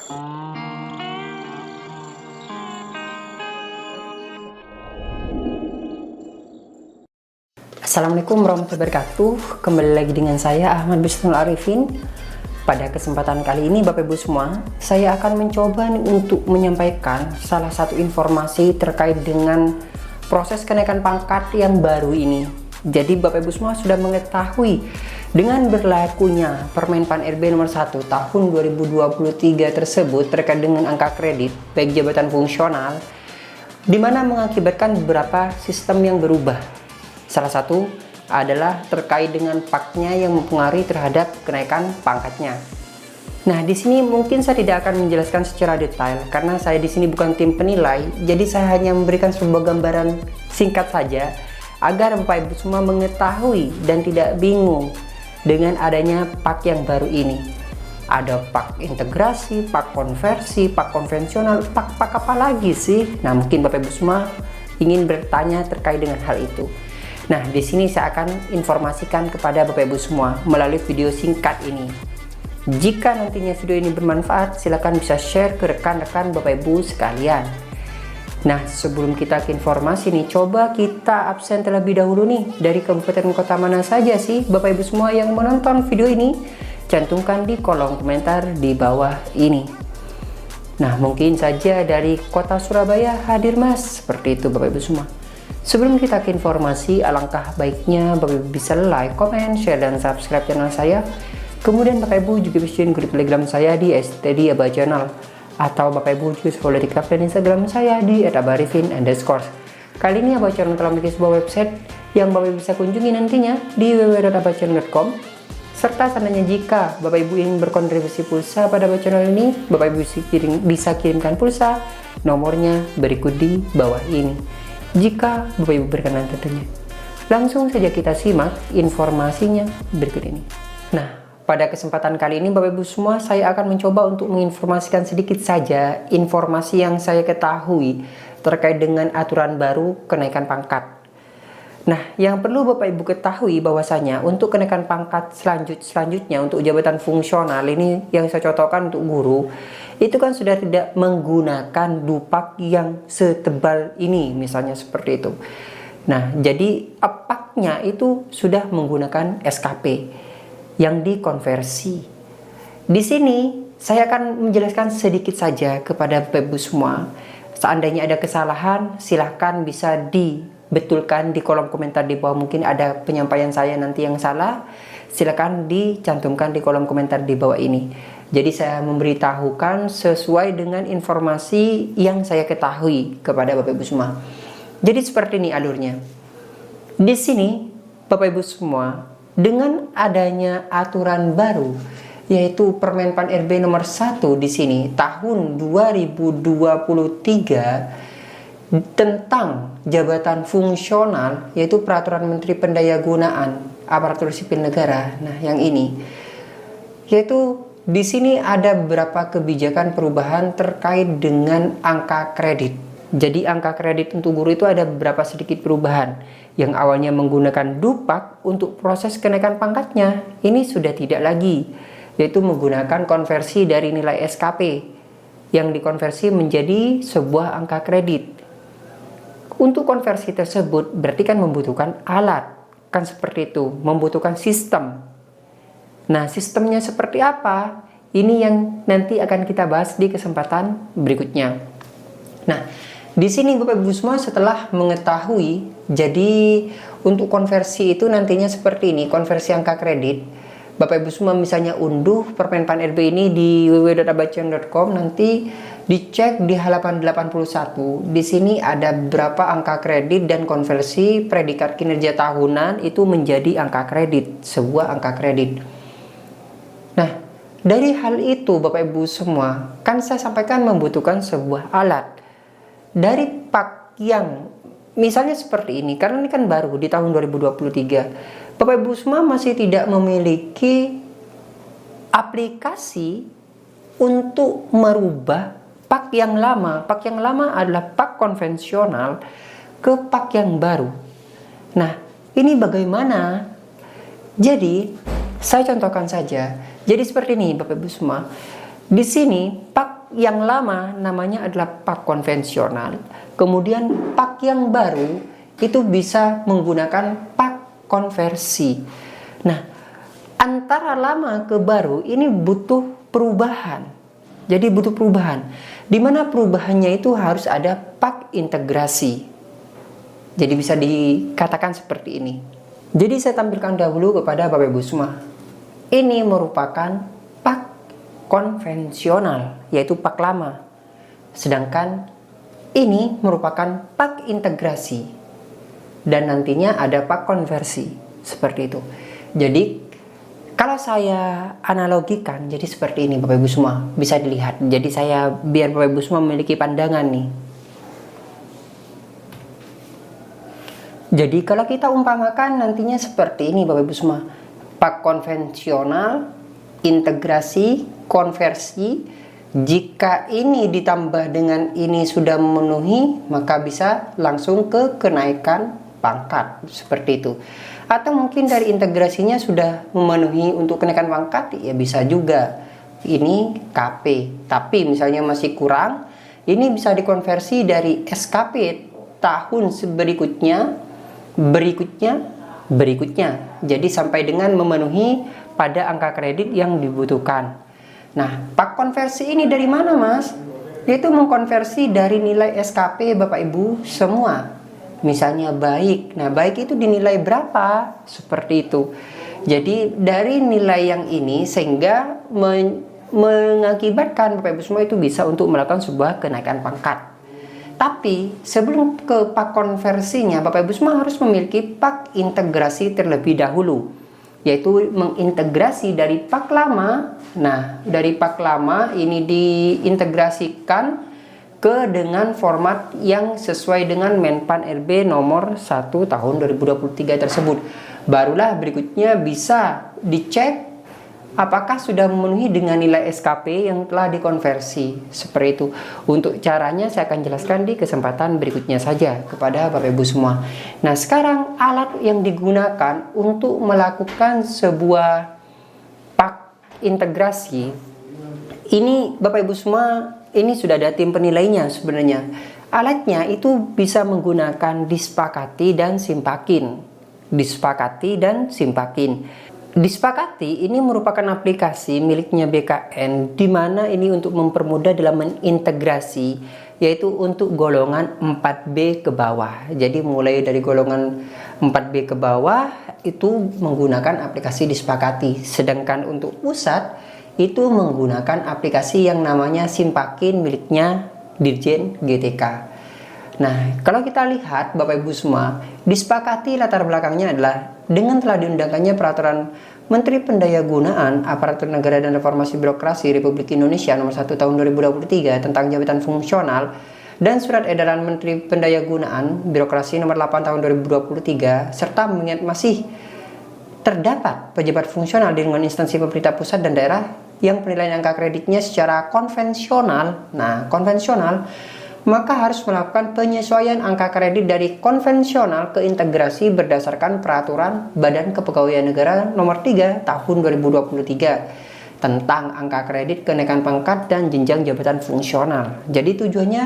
Assalamualaikum warahmatullahi wabarakatuh. Kembali lagi dengan saya Ahmad Bisnul Arifin. Pada kesempatan kali ini Bapak Ibu semua, saya akan mencoba untuk menyampaikan salah satu informasi terkait dengan proses kenaikan pangkat yang baru ini. Jadi Bapak Ibu semua sudah mengetahui dengan berlakunya Permen PAN RB nomor 1 tahun 2023 tersebut terkait dengan angka kredit baik jabatan fungsional, di mana mengakibatkan beberapa sistem yang berubah. Salah satu adalah terkait dengan PAK-nya yang mempengaruhi terhadap kenaikan pangkatnya. Nah, di sini mungkin saya tidak akan menjelaskan secara detail karena saya di sini bukan tim penilai, jadi saya hanya memberikan sebuah gambaran singkat saja agar Bapak Ibu semua mengetahui dan tidak bingung dengan adanya PAK yang baru ini. Ada PAK integrasi, PAK konversi, PAK konvensional, PAK apa lagi sih? Nah, mungkin Bapak Ibu semua ingin bertanya terkait dengan hal itu. Nah, di sini saya akan informasikan kepada Bapak Ibu semua melalui video singkat ini. Jika nantinya video ini bermanfaat, silakan bisa share ke rekan-rekan Bapak Ibu sekalian. Nah, sebelum kita ke informasi nih, coba kita absen terlebih dahulu nih dari kabupaten kota mana saja sih Bapak Ibu semua yang menonton video ini. Cantumkan di kolom komentar di bawah ini. Nah, mungkin saja dari kota Surabaya hadir Mas, seperti itu Bapak Ibu semua. Sebelum kita ke informasi, alangkah baiknya Bapak Ibu bisa like, comment, share, dan subscribe channel saya. Kemudian Bapak Ibu juga bisa join grup telegram saya di @steadyabachannel, atau Bapak Ibu juga follow di dan Instagram saya di @abarifin_. Kali ini Abah Channel telah memiliki sebuah website yang Bapak Ibu bisa kunjungi nantinya di www.abachannel.com. Serta seandainya jika Bapak Ibu ingin berkontribusi pulsa pada Abah Channel ini, Bapak Ibu bisa kirimkan pulsa, nomornya berikut di bawah ini. Jika Bapak Ibu berkenan tentunya. Langsung saja kita simak informasinya berikut ini. Nah, pada kesempatan kali ini Bapak Ibu semua, saya akan mencoba untuk menginformasikan sedikit saja informasi yang saya ketahui terkait dengan aturan baru kenaikan pangkat. Nah, yang perlu Bapak Ibu ketahui bahwasanya untuk kenaikan pangkat selanjutnya untuk jabatan fungsional ini yang saya contohkan untuk guru, itu kan sudah tidak menggunakan dupak yang setebal ini, misalnya seperti itu. Nah, jadi PAK-nya itu sudah menggunakan SKP yang dikonversi. Di sini saya akan menjelaskan sedikit saja kepada Bapak Ibu semua. Seandainya ada kesalahan, silahkan bisa dibetulkan di kolom komentar di bawah. Mungkin ada penyampaian saya nanti yang salah, silahkan dicantumkan di kolom komentar di bawah ini. Jadi saya memberitahukan sesuai dengan informasi yang saya ketahui kepada Bapak Ibu semua. Jadi seperti ini alurnya. Di sini Bapak Ibu semua, dengan adanya aturan baru yaitu Permen PAN RB nomor 1 di sini tahun 2023 tentang jabatan fungsional, yaitu Peraturan Menteri Pendayagunaan Aparatur Sipil Negara. Nah, yang ini yaitu di sini ada beberapa kebijakan perubahan terkait dengan angka kredit. Jadi angka kredit untuk guru itu ada beberapa sedikit perubahan. Yang awalnya menggunakan dupak untuk proses kenaikan pangkatnya, ini sudah tidak lagi, yaitu menggunakan konversi dari nilai SKP yang dikonversi menjadi sebuah angka kredit. Untuk konversi tersebut berarti kan membutuhkan alat, kan seperti itu, membutuhkan sistem. Nah, sistemnya seperti apa? Ini yang nanti akan kita bahas di kesempatan berikutnya. Nah, di sini Bapak Ibu semua setelah mengetahui, jadi untuk konversi itu nantinya seperti ini, konversi angka kredit. Bapak Ibu semua misalnya unduh Permen PAN RB ini di www.abachannel.com, nanti dicek di halaman 81. Di sini ada berapa angka kredit dan konversi predikat kinerja tahunan itu menjadi angka kredit, sebuah angka kredit. Nah, dari hal itu Bapak Ibu semua, kan saya sampaikan membutuhkan sebuah alat. Dari PAK yang misalnya seperti ini, karena ini kan baru di tahun 2023, Bapak Ibu semua masih tidak memiliki aplikasi untuk merubah PAK yang lama. PAK yang lama adalah PAK konvensional ke PAK yang baru. Nah, ini bagaimana? Jadi, saya contohkan saja. Jadi seperti ini Bapak Ibu semua. Di sini pak yang lama namanya adalah pak konvensional, kemudian pak yang baru itu bisa menggunakan pak konversi. Nah, antara lama ke baru ini butuh perubahan. Jadi butuh perubahan. Di mana perubahannya itu harus ada pak integrasi. Jadi bisa dikatakan seperti ini. Jadi saya tampilkan dahulu kepada Bapak Ibu semua. Ini merupakan pak konvensional, yaitu pak lama. Sedangkan ini merupakan pak integrasi. Dan nantinya ada pak konversi. Seperti itu. Jadi kalau saya analogikan, jadi seperti ini Bapak Ibu semua, bisa dilihat. Jadi saya biar Bapak Ibu semua memiliki pandangan nih. Jadi kalau kita umpamakan nantinya seperti ini Bapak Ibu semua. Pak konvensional, integrasi, konversi. Jika ini ditambah dengan ini sudah memenuhi, maka bisa langsung ke kenaikan pangkat. Seperti itu. Atau mungkin dari integrasinya sudah memenuhi untuk kenaikan pangkat, ya bisa juga ini KP. Tapi misalnya masih kurang, ini bisa dikonversi dari SKP tahun berikutnya. Jadi sampai dengan memenuhi pada angka kredit yang dibutuhkan. Nah, pak konversi ini dari mana Mas? Yaitu mengkonversi dari nilai SKP Bapak Ibu semua. Misalnya baik, nah baik itu dinilai berapa? Seperti itu. Jadi dari nilai yang ini sehingga mengakibatkan Bapak Ibu semua itu bisa untuk melakukan sebuah kenaikan pangkat. Tapi sebelum ke pak konversinya, Bapak Ibu semua harus memiliki pak integrasi terlebih dahulu, yaitu mengintegrasi dari pak lama. Nah, dari pak lama ini diintegrasikan dengan format yang sesuai dengan Menpan RB nomor 1 tahun 2023 tersebut. Barulah berikutnya bisa dicek apakah sudah memenuhi dengan nilai SKP yang telah dikonversi. Seperti itu. Untuk caranya saya akan jelaskan di kesempatan berikutnya saja kepada Bapak Ibu semua. Nah, sekarang alat yang digunakan untuk melakukan sebuah pak integrasi ini Bapak Ibu semua, ini sudah ada tim penilainya sebenarnya. Alatnya itu bisa menggunakan disepakati dan simpakin. Disepakati ini merupakan aplikasi miliknya BKN, di mana ini untuk mempermudah dalam mengintegrasi, yaitu untuk golongan 4B ke bawah. Jadi mulai dari golongan 4B ke bawah itu menggunakan aplikasi disepakati. Sedangkan untuk pusat itu menggunakan aplikasi yang namanya Simpakin miliknya Dirjen GTK. Nah, kalau kita lihat Bapak Ibu semua, disepakati latar belakangnya adalah dengan telah diundangkannya peraturan Menteri Pendayagunaan Aparatur Negara dan Reformasi Birokrasi Republik Indonesia nomor 1 tahun 2023 tentang jabatan fungsional dan surat edaran Menteri Pendayagunaan Birokrasi nomor 8 tahun 2023 serta mengingat masih terdapat pejabat fungsional di lingkungan instansi pemerintah pusat dan daerah yang penilaian angka kreditnya secara konvensional. Nah, konvensional maka harus melakukan penyesuaian angka kredit dari konvensional ke integrasi berdasarkan peraturan Badan Kepegawaian Negara nomor 3 tahun 2023 tentang angka kredit kenaikan pangkat dan jenjang jabatan fungsional. Jadi tujuannya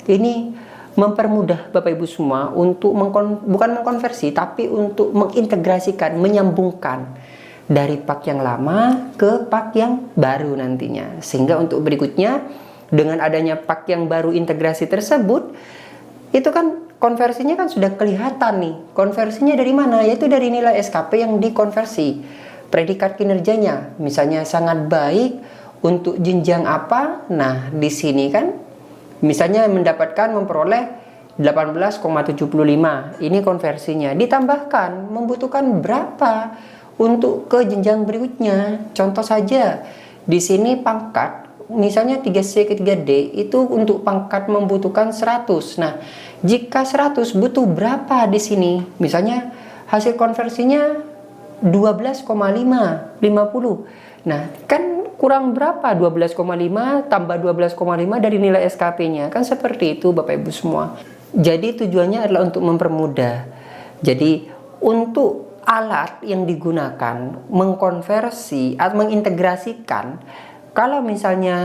ini mempermudah Bapak Ibu semua untuk bukan mengkonversi, tapi untuk mengintegrasikan, menyambungkan dari pak yang lama ke pak yang baru nantinya. Sehingga untuk berikutnya dengan adanya pak yang baru integrasi tersebut, itu kan konversinya kan sudah kelihatan nih. Konversinya dari mana? Yaitu dari nilai SKP yang dikonversi. Predikat kinerjanya misalnya sangat baik untuk jenjang apa? Nah, di sini kan misalnya memperoleh 18,75. Ini konversinya. Ditambahkan membutuhkan berapa untuk ke jenjang berikutnya. Contoh saja, di sini pangkat misalnya 3C ke 3D itu untuk pangkat membutuhkan 100. Nah, jika 100 butuh berapa di sini? Misalnya hasil konversinya 12,5, 50. Nah, kan kurang berapa? 12,5 tambah 12,5 dari nilai SKP-nya. Kan seperti itu Bapak Ibu semua. Jadi tujuannya adalah untuk mempermudah. Jadi untuk alat yang digunakan mengkonversi atau mengintegrasikan Kalau misalnya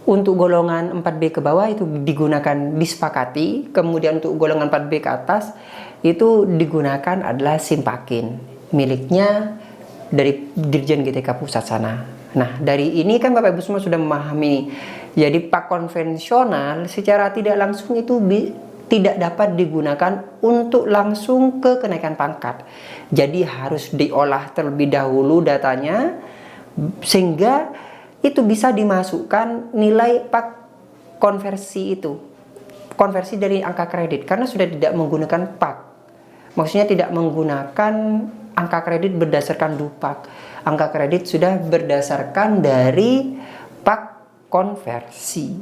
untuk golongan 4B ke bawah itu digunakan disepakati, kemudian untuk golongan 4B ke atas itu digunakan adalah Simpakin, miliknya dari Dirjen GTK Pusat sana. Nah, dari ini kan Bapak Ibu semua sudah memahami. Jadi pak konvensional secara tidak langsung itu tidak dapat digunakan untuk langsung ke kenaikan pangkat. Jadi harus diolah terlebih dahulu datanya sehingga itu bisa dimasukkan nilai pak konversi itu. Konversi dari angka kredit karena sudah tidak menggunakan pak. Maksudnya tidak menggunakan angka kredit berdasarkan dupak. Angka kredit sudah berdasarkan dari pak konversi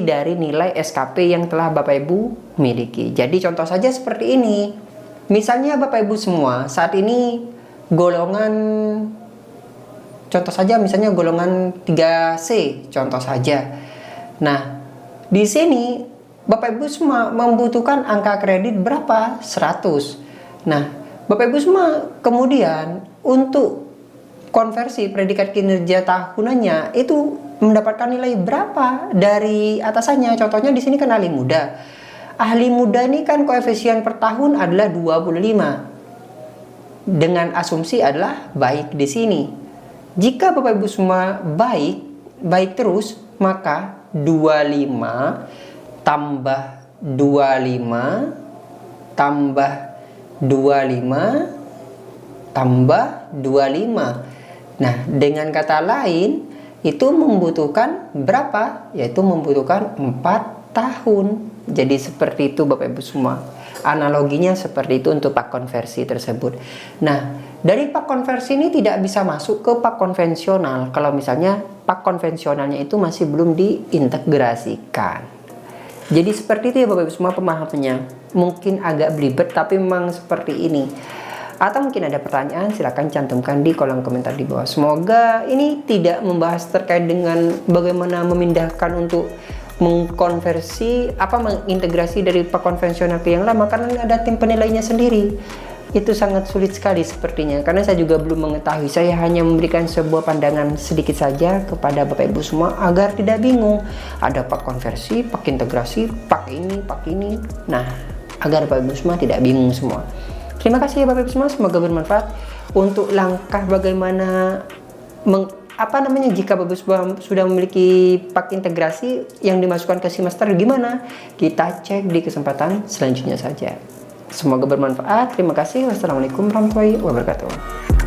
dari nilai SKP yang telah Bapak Ibu miliki. Jadi contoh saja seperti ini. Misalnya Bapak Ibu semua saat ini golongan, contoh saja misalnya golongan 3C, contoh saja. Nah, di sini Bapak Ibu semua membutuhkan angka kredit berapa? 100. Nah, Bapak Ibu semua kemudian untuk konversi predikat kinerja tahunannya itu mendapatkan nilai berapa dari atasannya. Contohnya di sini kan ahli muda. Ahli muda ini kan koefisien per tahun adalah 25. Dengan asumsi adalah baik di sini. Jika Bapak Ibu semua baik terus, maka 25 tambah 25 tambah 25 tambah 25. Nah, dengan kata lain itu membutuhkan berapa? Yaitu membutuhkan 4 tahun. Jadi seperti itu Bapak Ibu semua. Analoginya seperti itu untuk pak konversi tersebut. Nah, dari pak konversi ini tidak bisa masuk ke pak konvensional kalau misalnya pak konvensionalnya itu masih belum diintegrasikan. Jadi seperti itu ya Bapak Ibu semua pemahamannya. Mungkin agak belibet tapi memang seperti ini. Atau mungkin ada pertanyaan, silahkan cantumkan di kolom komentar di bawah. Semoga ini tidak membahas terkait dengan bagaimana memindahkan untuk mengkonversi mengintegrasi dari pak konvensional ke yang lama, karena ada tim penilainya sendiri. Itu sangat sulit sekali sepertinya, karena saya juga belum mengetahui. Saya hanya memberikan sebuah pandangan sedikit saja kepada Bapak Ibu semua agar tidak bingung. Ada pak konversi, pak integrasi, pak ini. Nah, agar Bapak Ibu semua tidak bingung semua. Terima kasih ya Bapak Ibu semua, semoga bermanfaat. Untuk langkah bagaimana jika Bapak Ibu sudah memiliki pak integrasi yang dimasukkan ke Simaster gimana? Kita cek di kesempatan selanjutnya saja. Semoga bermanfaat. Terima kasih. Wassalamualaikum warahmatullahi wabarakatuh.